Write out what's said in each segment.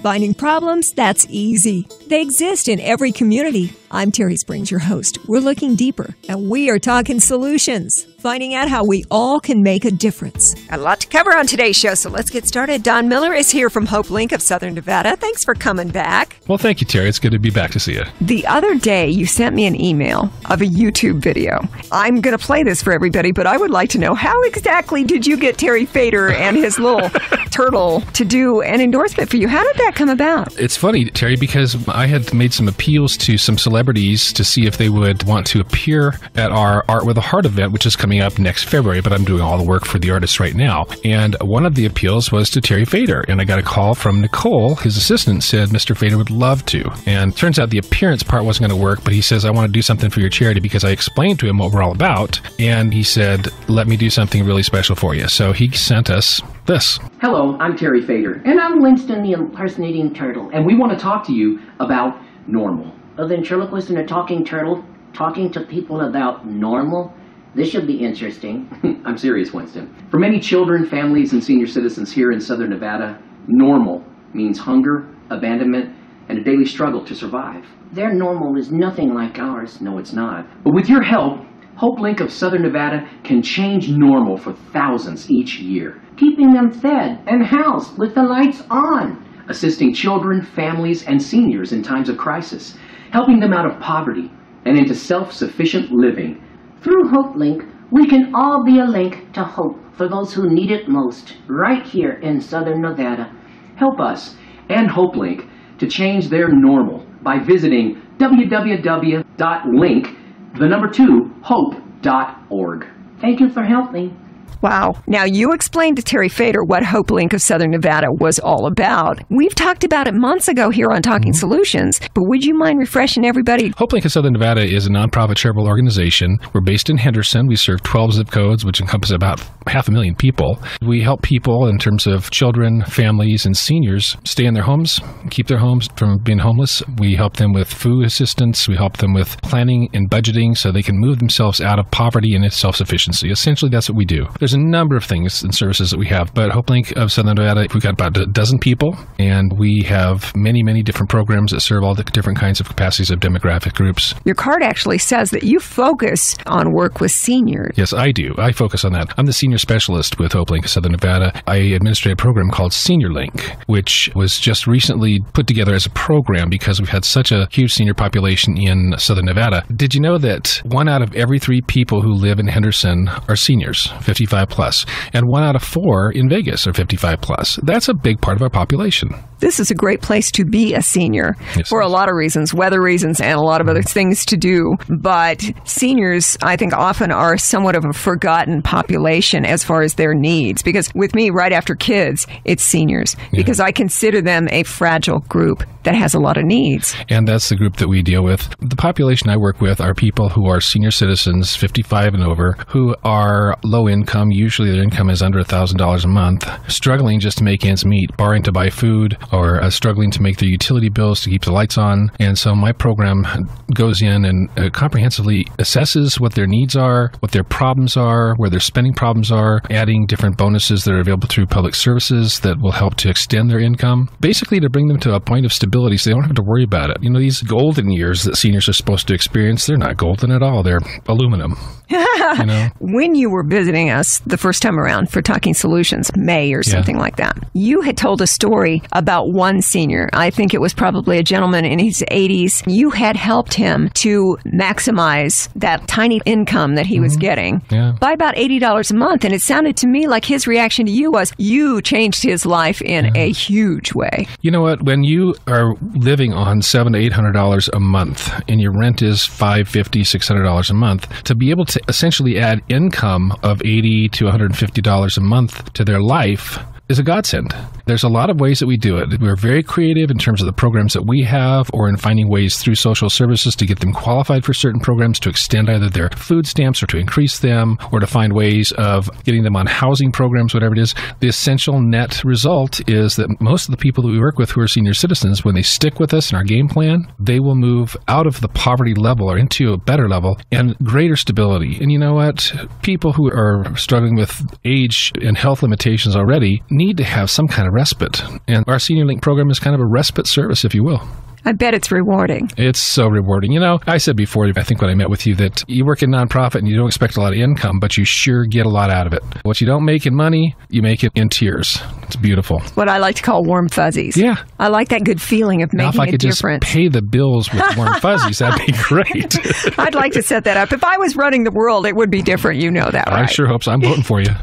Finding problems? That's easy. They exist in every community. I'm Terry Springs, your host. We're looking deeper, and we are talking solutions, finding out how we all can make a difference. A lot to cover on today's show, so let's get started. Don Miller is here from Hope Link of Southern Nevada. Thanks for coming back. Well, thank you, Terry. It's good to be back to see you. The other day, you sent me an email of a YouTube video. I'm going to play this for everybody, but I would like to know, how exactly did you get Terry Fader and his little turtle to do an endorsement for you? How did that come about? It's funny, Terry, because I had made some appeals to some celebrities to see if they would want to appear at our Art with a Heart event, which is coming up next February, but I'm doing all the work for the artists right now. And one of the appeals was to Terry Fader, and I got a call from Nicole, his assistant, said Mr. Fader would love to. And turns out the appearance part wasn't going to work, but he says, I want to do something for your charity, because I explained to him what we're all about, and he said, let me do something really special for you. So he sent us this. Hello, I'm Terry Fader. And I'm Winston, the impersonating turtle. And we want to talk to you about normal. A ventriloquist and a talking turtle talking to people about normal? This should be interesting. I'm serious, Winston. For many children, families, and senior citizens here in Southern Nevada, normal means hunger, abandonment, and a daily struggle to survive. Their normal is nothing like ours. No, it's not. But with your help, Hope Link of Southern Nevada can change normal for thousands each year. Keeping them fed and housed with the lights on. Assisting children, families, and seniors in times of crisis. Helping them out of poverty and into self-sufficient living. Through Hope Link, we can all be a link to hope for those who need it most, right here in Southern Nevada. Help us and Hope Link to change their normal by visiting www.link2hope.org. Thank you for helping. Wow. Now, you explained to Terry Fader what Hope Link of Southern Nevada was all about. We've talked about it months ago here on Talking Solutions, but would you mind refreshing everybody? Hope Link of Southern Nevada is a nonprofit charitable organization. We're based in Henderson. We serve 12 zip codes, which encompass about 500,000 people. We help people in terms of children, families, and seniors stay in their homes, keep their homes from being homeless. We help them with food assistance. We help them with planning and budgeting so they can move themselves out of poverty and into self-sufficiency. Essentially, that's what we do. There's a number of things and services that we have, but Hope Link of Southern Nevada, we've got about a dozen people, and we have many, many different programs that serve all the different kinds of capacities of demographic groups. Your card actually says that you focus on work with seniors. Yes, I do. I focus on that. I'm the senior specialist with Hope Link of Southern Nevada. I administrate a program called Senior Link, which was just recently put together as a program because we've had such a huge senior population in Southern Nevada. Did you know that 1 out of every 3 people who live in Henderson are seniors, 55 plus, and 1 out of 4 in Vegas are 55 plus? That's a big part of our population. This is a great place to be a senior for a lot of reasons, weather reasons, and a lot of other things to do. But seniors, I think, often are somewhat of a forgotten population as far as their needs. Because with me, right after kids, it's seniors. Because I consider them a fragile group that has a lot of needs. And that's the group that we deal with. The population I work with are people who are senior citizens, 55 and over, who are low income. Usually their income is under $1,000 a month, struggling just to make ends meet, borrowing to buy food, or struggling to make their utility bills to keep the lights on. And so my program goes in and comprehensively assesses what their needs are, what their problems are, where their spending problems are, adding different bonuses that are available through public services that will help to extend their income, basically to bring them to a point of stability so they don't have to worry about it. You know, these golden years that seniors are supposed to experience, they're not golden at all. They're aluminum. You know? When you were visiting us the first time around for Talking Solutions, May or something like that, you had told a story about one senior. I think it was probably a gentleman in his 80s. You had helped him to maximize that tiny income that he was getting by about $80 a month. And it sounded to me like his reaction to you was, you changed his life in a huge way. You know what? When you are living on $700 to $800 a month and your rent is $550, $600 a month, to be able to essentially add income of $80 to $150 a month to their life is a godsend. There's a lot of ways that we do it. We're very creative in terms of the programs that we have, or in finding ways through social services to get them qualified for certain programs, to extend either their food stamps or to increase them, or to find ways of getting them on housing programs, whatever it is. The essential net result is that most of the people that we work with who are senior citizens, when they stick with us in our game plan, they will move out of the poverty level or into a better level and greater stability. And you know what? People who are struggling with age and health limitations already need to have some kind of respite. And our Senior Link program is kind of a respite service, if you will. I bet it's rewarding. It's so rewarding. You know, I said before, I think when I met with you, that you work in nonprofit and you don't expect a lot of income, but you sure get a lot out of it. What you don't make in money, you make it in tears. It's beautiful. What I like to call warm fuzzies. Yeah. I like that good feeling of making a difference. Now, if I could just pay the bills with warm fuzzies, that'd be great. I'd like to set that up. If I was running the world, it would be different. You know that, right? I sure hope so. I'm voting for you.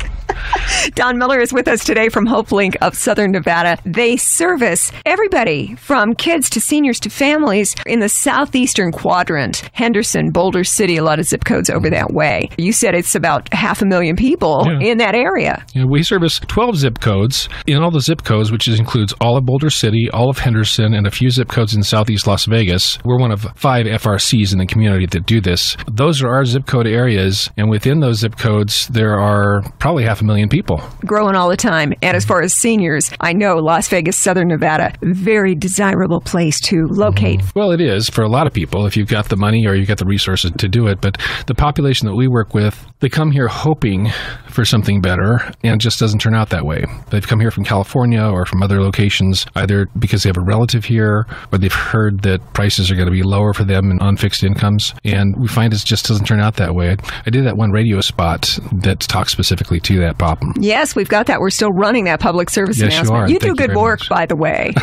Don Miller is with us today from HopeLink of Southern Nevada. They service everybody from kids to seniors to families in the southeastern quadrant. Henderson, Boulder City, a lot of zip codes over that way. You said it's about 500,000 people in that area. Yeah, we service 12 zip codes. In all the zip codes, which includes all of Boulder City, all of Henderson, and a few zip codes in southeast Las Vegas. We're one of 5 FRCs in the community that do this. Those are our zip code areas, and within those zip codes, there are probably 500,000 people. Growing all the time. And as far as seniors, I know Las Vegas, Southern Nevada, very desirable place to locate. Well, it is for a lot of people if you've got the money or you've got the resources to do it. But the population that we work with, they come here hoping for something better, and it just doesn't turn out that way. They've come here from California or from other locations, either because they have a relative here or they've heard that prices are going to be lower for them on fixed incomes. And we find it just doesn't turn out that way. I did that one radio spot that talks specifically to that problem. Yes, we've got that. We're still running that public service announcement. You do good work, by the way.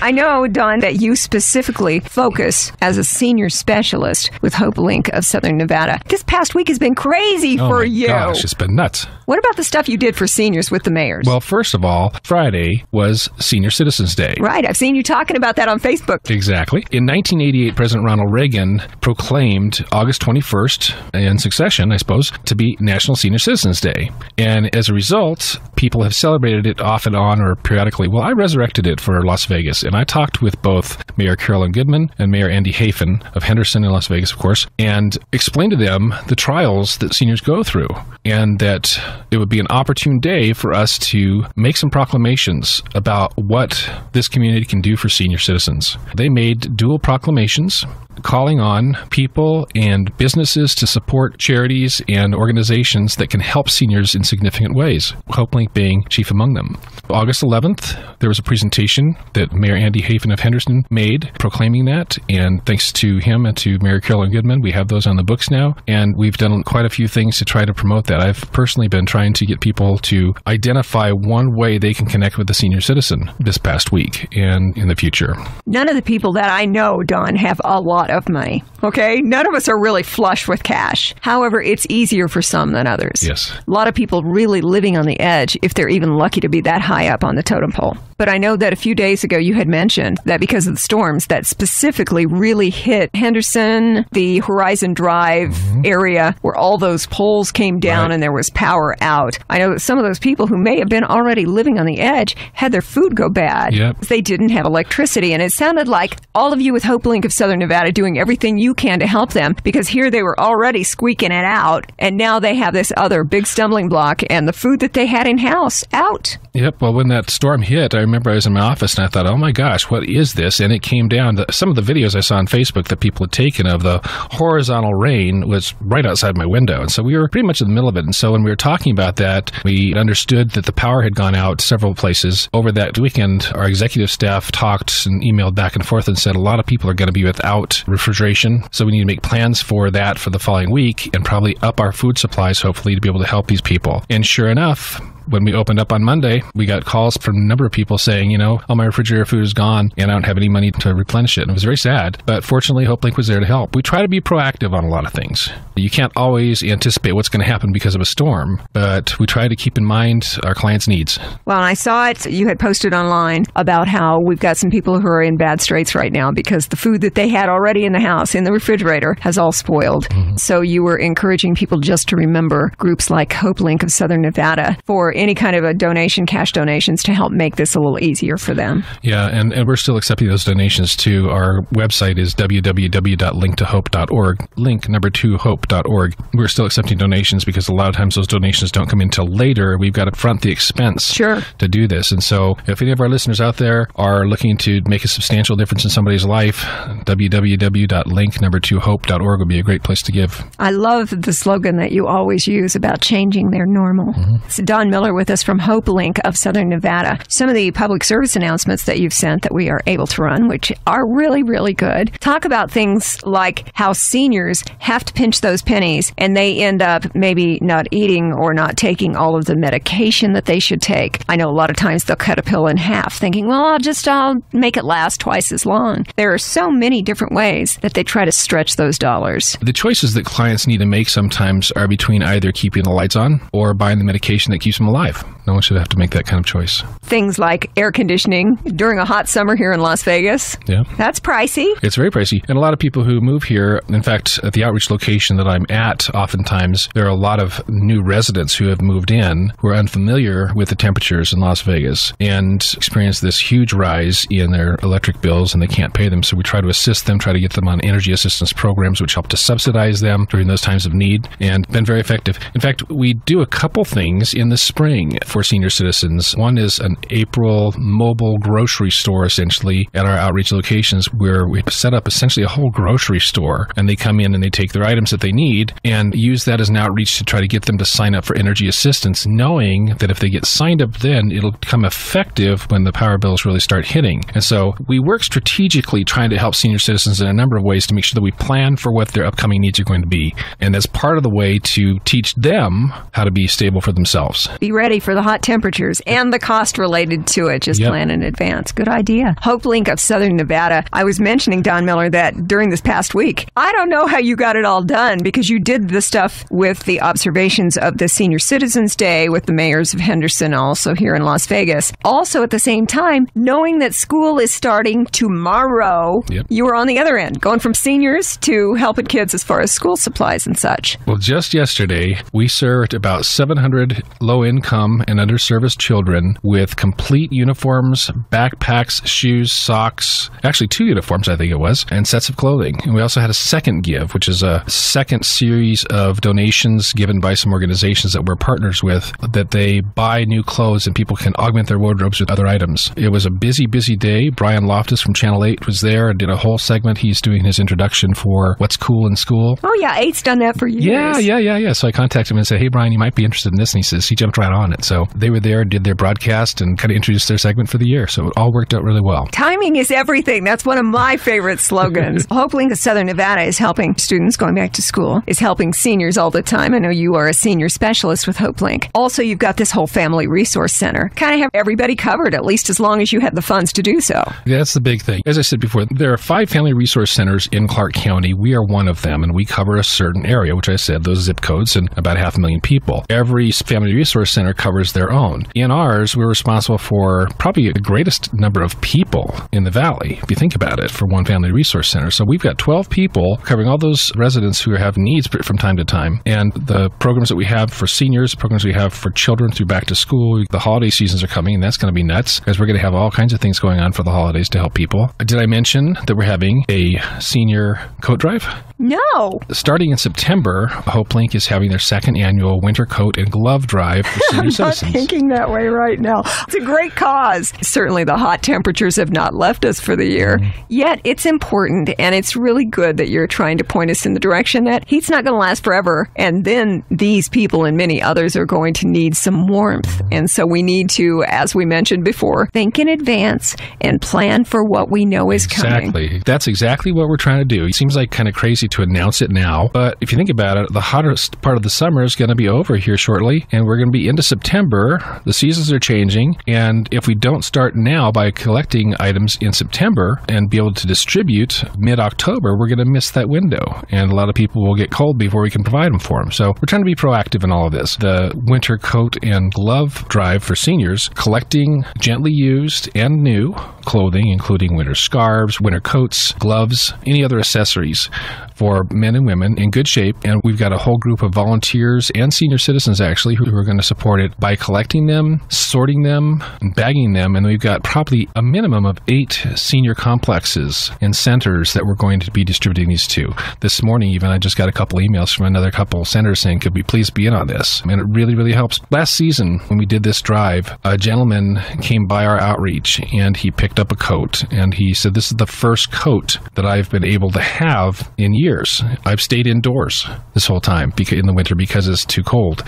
I know, Don, that you specifically focus as a senior specialist with HopeLink of Southern Nevada. This past week has been crazy for you. Oh, my gosh, it's been nuts. What about the stuff you did for seniors with the mayors? Well, first of all, Friday was Senior Citizens Day. Right. I've seen you talking about that on Facebook. Exactly. In 1988, President Ronald Reagan proclaimed August 21st, in succession, I suppose, to be National Senior Citizens Day. And as a result, people have celebrated it off and on or periodically. Well, I resurrected it for Las Vegas, and I talked with both Mayor Carolyn Goodman and Mayor Andy Hafen of Henderson and Las Vegas, of course, and explained to them the trials that seniors go through, and that it would be an opportune day for us to make some proclamations about what this community can do for senior citizens. They made dual proclamations calling on people and businesses to support charities and organizations that can help seniors in significant ways, HopeLink being chief among them. August 11th, there was a presentation that Mayor Andy Hafen of Henderson made proclaiming that, and thanks to him and to Mayor Carolyn Goodman, we have those on the books now, and we've done quite a few things to try to promote that. I've personally been trying to get people to identify one way they can connect with the senior citizen this past week and in the future. None of the people that I know, Don, have a lot of money, okay? None of us are really flush with cash. However, it's easier for some than others. Yes. A lot of people really living on the edge if they're even lucky to be that high up on the totem pole. But I know that a few days ago you had mentioned that because of the storms that specifically really hit Henderson, the Horizon Drive area where all those poles came down and there was power out. I know that some of those people who may have been already living on the edge had their food go bad. Yep. They didn't have electricity. And it sounded like all of you with HopeLink of Southern Nevada doing everything you can to help them, because here they were already squeaking it out, and now they have this other big stumbling block, and the food that they had in-house out. Yep. Well, when that storm hit, I remember I was in my office and I thought, oh my gosh, what is this? And it came down to some of the videos I saw on Facebook that people had taken of the horizontal rain was right outside my window. And so we were pretty much in the middle of it. And so when we were talking about that, we understood that the power had gone out several places. Over that weekend, our executive staff talked and emailed back and forth and said a lot of people are going to be without refrigeration. So we need to make plans for that for the following week and probably up our food supplies, hopefully, to be able to help these people. And sure enough, when we opened up on Monday, we got calls from a number of people saying, you know, all my refrigerator food is gone and I don't have any money to replenish it. And it was very sad, but fortunately, HopeLink was there to help. We try to be proactive on a lot of things. You can't always anticipate what's going to happen because of a storm, but we try to keep in mind our clients' needs. Well, I saw it. You had posted online about how we've got some people who are in bad straits right now because the food that they had already in the house, in the refrigerator, has all spoiled. So you were encouraging people just to remember groups like HopeLink of Southern Nevada for any kind of a donation, cash donations, to help make this a little easier for them. Yeah, and we're still accepting those donations too. Our website is www.linktohope.org, link2hope.org. We're still accepting donations because a lot of times those donations don't come in until later. We've got to front the expense to do this. And so if any of our listeners out there are looking to make a substantial difference in somebody's life, www.link2hope.org would be a great place to give. I love the slogan that you always use about changing their normal. normal. It's Don Miller with us from HopeLink of Southern Nevada. Some of the public service announcements that you've sent that we are able to run, which are really, really good, talk about things like how seniors have to pinch those pennies and they end up maybe not eating or not taking all of the medication that they should take. I know a lot of times they'll cut a pill in half thinking, well, I'll make it last twice as long. There are so many different ways that they try to stretch those dollars. The choices that clients need to make sometimes are between either keeping the lights on or buying the medication that keeps them alive. No one should have to make that kind of choice. Things like air conditioning during a hot summer here in Las Vegas. Yeah. That's pricey. It's very pricey. And a lot of people who move here, in fact, at the outreach location that I'm at, oftentimes there are a lot of new residents who have moved in who are unfamiliar with the temperatures in Las Vegas and experience this huge rise in their electric bills and they can't pay them. So we try to assist them, try to get them on energy assistance programs, which help to subsidize them during those times of need, and been very effective. In fact, we do a couple things in the spring for senior citizens. One is an April mobile grocery store, essentially, at our outreach locations where we set up essentially a whole grocery store, and they come in and they take their items that they need and use that as an outreach to try to get them to sign up for energy assistance, knowing that if they get signed up then, it'll become effective when the power bills really start hitting. And so we work strategically trying to help senior citizens in a number of ways to make sure that we plan for what their upcoming needs are going to be. And that's part of the way to teach them how to be stable for themselves. Be ready for the hot temperatures and the cost related to it. Just plan in advance. Good idea. HopeLink of Southern Nevada. I was mentioning, Don Miller, that during this past week, I don't know how you got it all done because you did the stuff with the observations of the Senior Citizens Day with the mayors of Henderson, also here in Las Vegas. Also at the same time, knowing that school is starting tomorrow, you were on the other end, going from seniors to helping kids as far as school supplies and such. Well, just yesterday, we served about 700 low-income and underserviced children with complete uniforms, backpacks, shoes, socks, actually 2 uniforms, I think it was, and sets of clothing. And we also had a second give, which is a second series of donations given by some organizations that we're partners with, that they buy new clothes and people can augment their wardrobes with other items. It was a busy, busy day. Brian Loftus from Channel 8 was there and did a whole segment. He's doing his introduction for what's cool in school. Oh, yeah. 8's done that for years. Yeah. So I contacted him and said, hey, Brian, you might be interested in this. And he jumped right on it. So they were there, did their broadcast, and kind of introduced their segment for the year. So it all worked out really well. Timing is everything. That's one of my favorite slogans. HopeLink of Southern Nevada is helping students going back to school, is helping seniors all the time. I know you are a senior specialist with HopeLink. Also, you've got this whole family resource center. Kind of have everybody covered, at least as long as you have the funds to do so. That's the big thing. As I said before, there are 5 family resource centers in Clark County. We are one of them, and we cover a certain area, which I said, those zip codes, and about 500,000 people. Every family resource center covers their own. In ours, we're responsible for probably the greatest number of people in the valley, if you think about it, for one family resource center. So we've got 12 people covering all those residents who have needs from time to time. And the programs that we have for seniors, programs we have for children through back to school, the holiday seasons are coming, and that's going to be nuts, because we're going to have all kinds of things going on for the holidays to help people. Did I mention that we're having a senior coat drive? No. Starting in September, HopeLink is having their second annual winter coat and glove drive for senior citizens. I'm not thinking that way right now. It's a great cause. Certainly the hot temperatures have not left us for the year. Yet it's important, and it's really good that you're trying to point us in the direction that heat's not going to last forever. And then these people and many others are going to need some warmth. And so we need to, as we mentioned before, think in advance and plan for what we know is coming. Exactly. That's exactly what we're trying to do. It seems like kind of crazy to announce it now, but if you think about it, the hottest part of the summer is going to be over here shortly, and we're going to be into September. The seasons are changing, and if we don't start now by collecting items in September and be able to distribute mid-October, we're going to miss that window, and a lot of people will get cold before we can provide them for them. So we're trying to be proactive in all of this. The winter coat and glove drive for seniors, collecting gently used and new clothing, including winter scarves, winter coats, gloves, any other accessories for men and women in good shape. And we've got a whole group of volunteers and senior citizens, actually, who are going to support it by collecting them, sorting them, and bagging them. And we've got probably a minimum of 8 senior complexes and centers that we're going to be distributing these to. This morning, even, I just got a couple emails from another couple centers saying, could we please be in on this? And it really, really helps. Last season, when we did this drive, a gentleman came by our outreach and he picked up a coat. And he said, this is the first coat that I've been able to have in years. I've stayed indoors this whole time in the winter because it's too cold.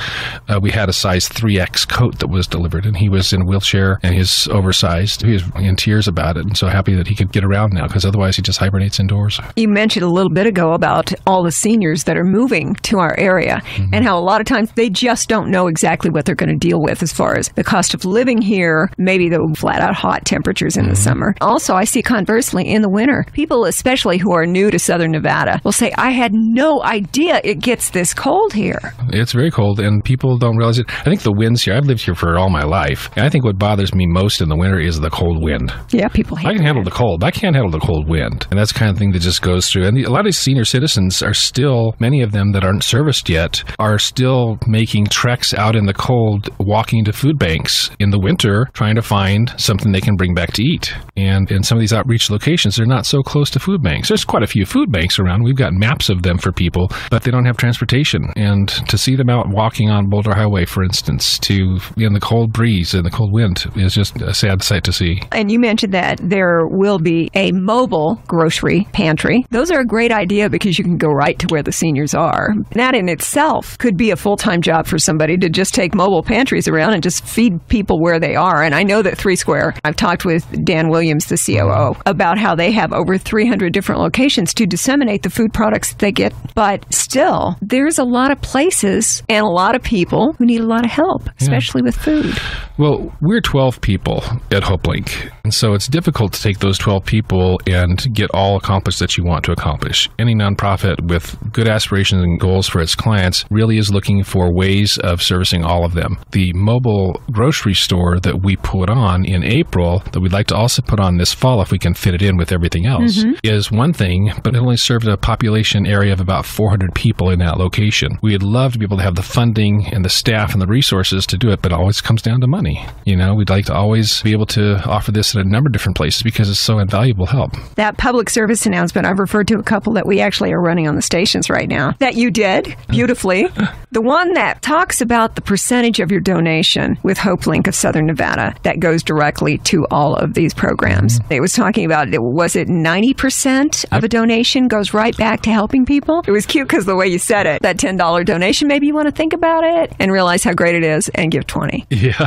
We had a size 3X coat that was delivered, and he was in a wheelchair, and he's oversized. He was in tears about it, and so happy that he could get around now, because otherwise he just hibernates indoors. You mentioned a little bit ago about all the seniors that are moving to our area, and how a lot of times they just don't know exactly what they're going to deal with as far as the cost of living here, maybe the flat-out hot temperatures in the summer. Also, I see conversely in the winter, people especially who are new to Southern Nevada will say, I had no idea it gets this cold here. It's very cold, and people don't realize it. I think the winds here, I've lived here for all my life, and I think what bothers me most in the winter is the cold wind. Yeah, people hate I can handle the cold, but I can't handle the cold wind. And that's the kind of thing that just goes through. And a lot of these senior citizens are still, many of them that aren't serviced yet, are still making treks out in the cold, walking to food banks in the winter, trying to find something they can bring back to eat. And in some of these outreach locations, they're not so close to food banks. There's quite a few food banks around. We've got maps of them for people, but they don't have transportation. And to see them out walking on Boulder Highway, for instance, to in the cold breeze and the cold wind is just a sad sight to see. And you mentioned that there will be a mobile grocery pantry. Those are a great idea because you can go right to where the seniors are. That in itself could be a full-time job for somebody to just take mobile pantries around and just feed people where they are. And I know that Three Square, I've talked with Dan Williams, the COO, about how they have over 300 different locations to disseminate the food products that they get. But still, there's a lot of places and a lot of people who need a lot of help, especially with food. Well, we're 12 people at HopeLink, and so it's difficult to take those 12 people and get all accomplished that you want to accomplish. Any nonprofit with good aspirations and goals for its clients really is looking for ways of servicing all of them. The mobile grocery store that we put on in April, that we'd like to also put on this fall if we can fit it in with everything else, is one thing, but it only served a population area of about 400 people in that location. We'd love to be able to have the funding and the staff and the resources to do it, but it always comes down to money. You know, we'd like to always be able to offer this at a number of different places because it's so invaluable help. That public service announcement, I've referred to a couple that we actually are running on the stations right now that you did beautifully. The one that talks about the percentage of your donation with HopeLink of Southern Nevada that goes directly to all of these programs. It was talking about, was it 90% of a donation goes right back to helping people? It was cute because the way you said it, that $10 donation, maybe you want to think about it and realize how great it is and give 20. Yeah.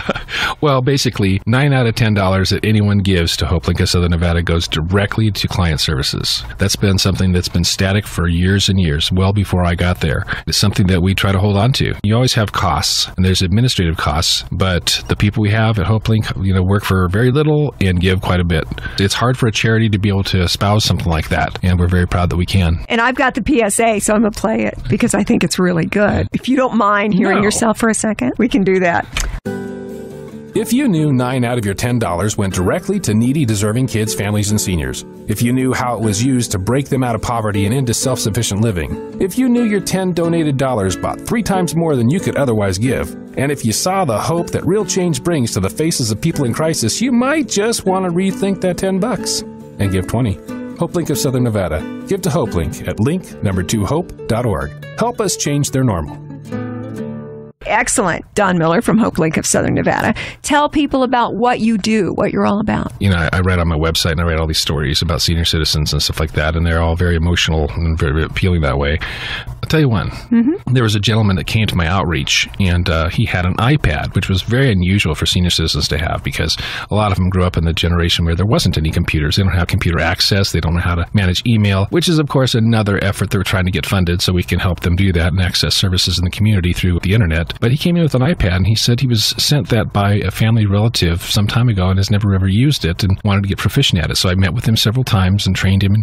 Well, basically, 9 out of $10 that anyone gives to HopeLink of Southern Nevada goes directly to client services. That's been something that's been static for years and years, well before I got there. It's something that we try to hold on to. You always have costs, and there's administrative costs, but the people we have at HopeLink, work for very little and give quite a bit. It's hard for a charity to be able to espouse something like that, and we're very proud that we can. And I've got the PSA, so I'm going to play it because I think it's really good. If you don't mind hearing yourself for a second, we can do that. If you knew 9 out of your $10 went directly to needy, deserving kids, families, and seniors, if you knew how it was used to break them out of poverty and into self-sufficient living, if you knew your 10 donated dollars bought 3 times more than you could otherwise give, and if you saw the hope that real change brings to the faces of people in crisis, you might just want to rethink that $10 and give 20. HopeLink of Southern Nevada. Give to HopeLink at link2hope.org. Help us change their normal. Excellent. Don Miller from HopeLink of Southern Nevada. Tell people about what you do, what you're all about. I write on my website and I write all these stories about senior citizens and stuff like that, and they're all very emotional and very appealing that way. I'll tell you one. There was a gentleman that came to my outreach, and he had an iPad, which was very unusual for senior citizens to have because a lot of them grew up in the generation where there wasn't any computers. They don't have computer access. They don't know how to manage email, which is, of course, another effort that we're trying to get funded so we can help them do that and access services in the community through the internet. But he came in with an iPad, and he said he was sent that by a family relative some time ago and has never ever used it and wanted to get proficient at it. So I met with him several times and trained him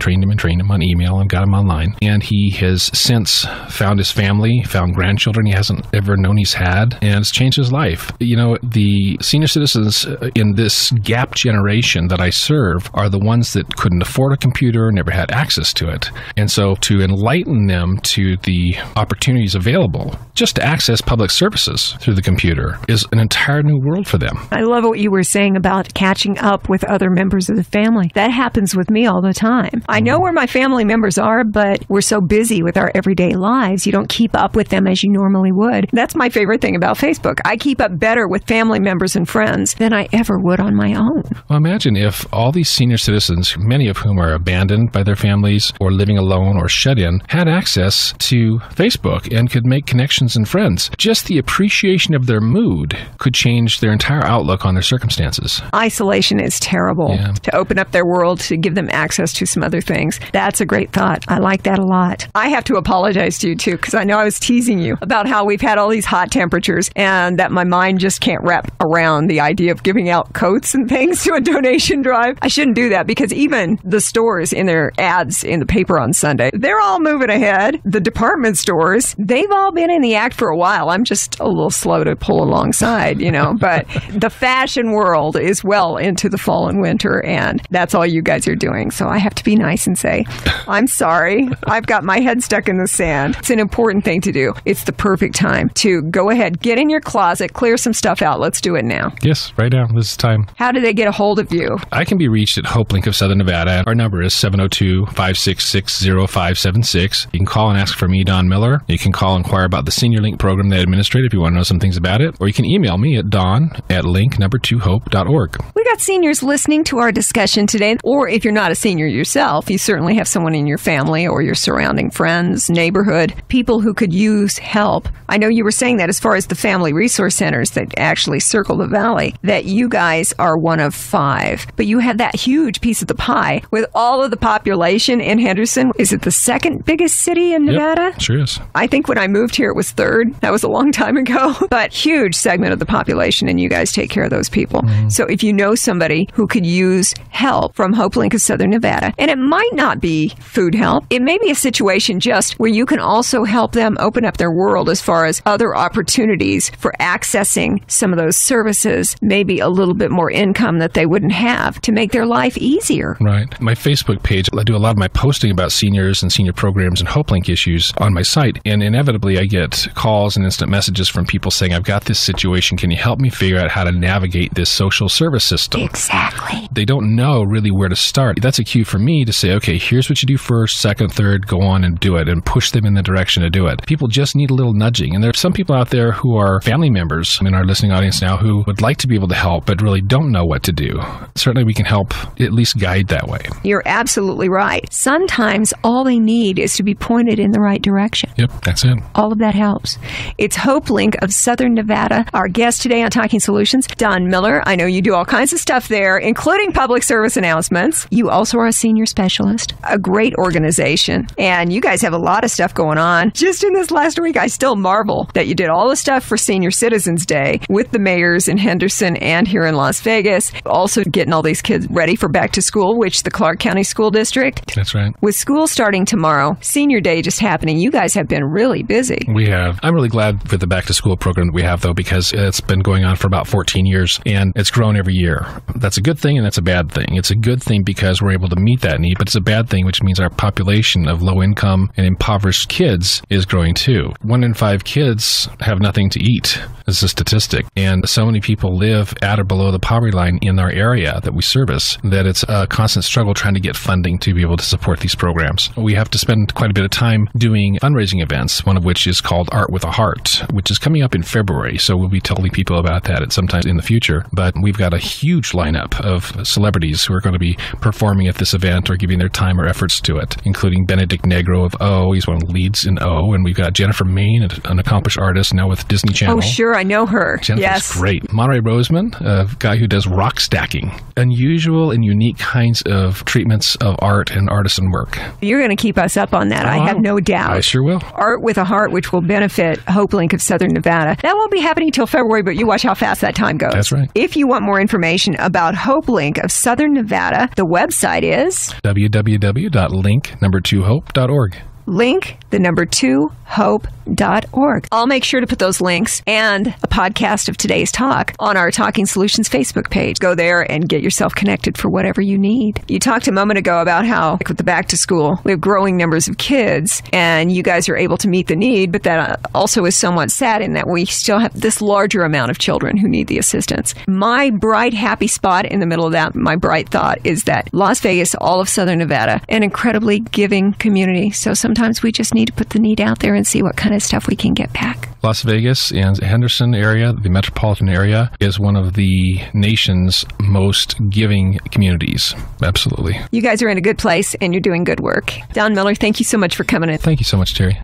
on email and got him online. And he has since found his family, found grandchildren he hasn't ever known he's had, and it's changed his life. The senior citizens in this gap generation that I serve are the ones that couldn't afford a computer, never had access to it. And so to enlighten them to the opportunities available, just to access public service services through the computer is an entire new world for them. I love what you were saying about catching up with other members of the family. That happens with me all the time. I know where my family members are, but we're so busy with our everyday lives, you don't keep up with them as you normally would. That's my favorite thing about Facebook. I keep up better with family members and friends than I ever would on my own. Well, imagine if all these senior citizens, many of whom are abandoned by their families or living alone or shut in, had access to Facebook and could make connections and friends. Just the appreciation of their mood could change their entire outlook on their circumstances. Isolation is terrible. Yeah. To open up their world, to give them access to some other things. That's a great thought. I like that a lot. I have to apologize to you, too, because I know I was teasing you about how we've had all these hot temperatures and that my mind just can't wrap around the idea of giving out coats and things to a donation drive. I shouldn't do that because even the stores in their ads in the paper on Sunday, they're all moving ahead. The department stores, they've all been in the act for a while. I'm just a little slow to pull alongside, but the fashion world is well into the fall and winter, and that's all you guys are doing. So I have to be nice and say, I'm sorry. I've got my head stuck in the sand. It's an important thing to do. It's the perfect time to go ahead, get in your closet, clear some stuff out. Let's do it now. Yes, right now. This is time. How do they get a hold of you? I can be reached at HopeLink of Southern Nevada. Our number is 702-566-0576. You can call and ask for me, Don Miller. You can call and inquire about the Senior Link program that I administrate if you want to know some things about it. Or you can email me at don@link2hope.org. We got seniors listening to our discussion today. Or if you're not a senior yourself, you certainly have someone in your family or your surrounding friends, neighborhood, people who could use help. I know you were saying that as far as the family resource centers that actually circle the valley, that you guys are one of 5. But you have that huge piece of the pie with all of the population in Henderson. Is it the second biggest city in Nevada? Yep, sure is. I think when I moved here, it was 3rd. That was a long time ago. But huge segment of the population, and you guys take care of those people. Mm-hmm. So if you know somebody who could use help from HopeLink of Southern Nevada, and it might not be food help, it may be a situation just where you can also help them open up their world as far as other opportunities for accessing some of those services, maybe a little bit more income that they wouldn't have to make their life easier. Right. My Facebook page, I do a lot of my posting about seniors and senior programs and HopeLink issues on my site, and inevitably I get calls and instant messages from people saying, I've got this situation, can you help me figure out how to navigate this social service system? Exactly. They don't know really where to start. That's a cue for me to say, okay, here's what you do first, second, third, go on and do it, and push them in the direction to do it. People just need a little nudging, and there are some people out there who are family members in our listening audience now who would like to be able to help but really don't know what to do. Certainly we can help at least guide that way. You're absolutely right. Sometimes all they need is to be pointed in the right direction. Yep, that's it. All of that helps. It's HopeLink of Southern Nevada. Our guest today on Talking Solutions, Don Miller. I know you do all kinds of stuff there, including public service announcements. You also are a senior specialist, a great organization, and you guys have a lot of stuff going on. Just in this last week, I still marvel that you did all the stuff for Senior Citizens Day with the mayors in Henderson and here in Las Vegas. Also getting all these kids ready for back to school, which the Clark County School District. That's right. With school starting tomorrow, Senior Day just happening, you guys have been really busy. We have. I'm really glad for the back to school program that we have, though, because it's been going on for about 14 years and it's grown every year. That's a good thing and that's a bad thing. It's a good thing because we're able to meet that need, but it's a bad thing, which means our population of low income and impoverished kids is growing too. 1 in 5 kids have nothing to eat. It's a statistic. And so many people live at or below the poverty line in our area that we service that it's a constant struggle trying to get funding to be able to support these programs. We have to spend quite a bit of time doing fundraising events, one of which is called Art with a Heart, which is coming up in February. So we'll be telling people about that at some time in the future. But we've got a huge lineup of celebrities who are going to be performing at this event or giving their time or efforts to it, including Benedict Negro of O. He's one of the leads in O. And we've got Jennifer Maine, an accomplished artist now with Disney Channel. Oh, sure. I know her. Jennifer's great. Monterey Roseman, a guy who does rock stacking. Unusual and unique kinds of treatments of art and artisan work. You're going to keep us up on that. I have no doubt. I sure will. Art with a Heart, which will benefit HopeLink of Southern Nevada. That won't be happening till February, but you watch how fast that time goes. That's right. If you want more information about HopeLink of Southern Nevada, the website is www.link2hope.org. link, 2hope.org. I'll make sure to put those links and a podcast of today's talk on our Talking Solutions Facebook page. Go there and get yourself connected for whatever you need. You talked a moment ago about how, like with the back to school, we have growing numbers of kids and you guys are able to meet the need, but that also is somewhat sad in that we still have this larger amount of children who need the assistance. My bright, happy spot in the middle of that, my bright thought, is that Las Vegas, all of Southern Nevada, an incredibly giving community. So sometimes we just need to put the need out there and see what kind of stuff we can get back. Las Vegas and Henderson area, the metropolitan area, is one of the nation's most giving communities. Absolutely. You guys are in a good place and you're doing good work. Don Miller, thank you so much for coming in. Thank you so much, Terry.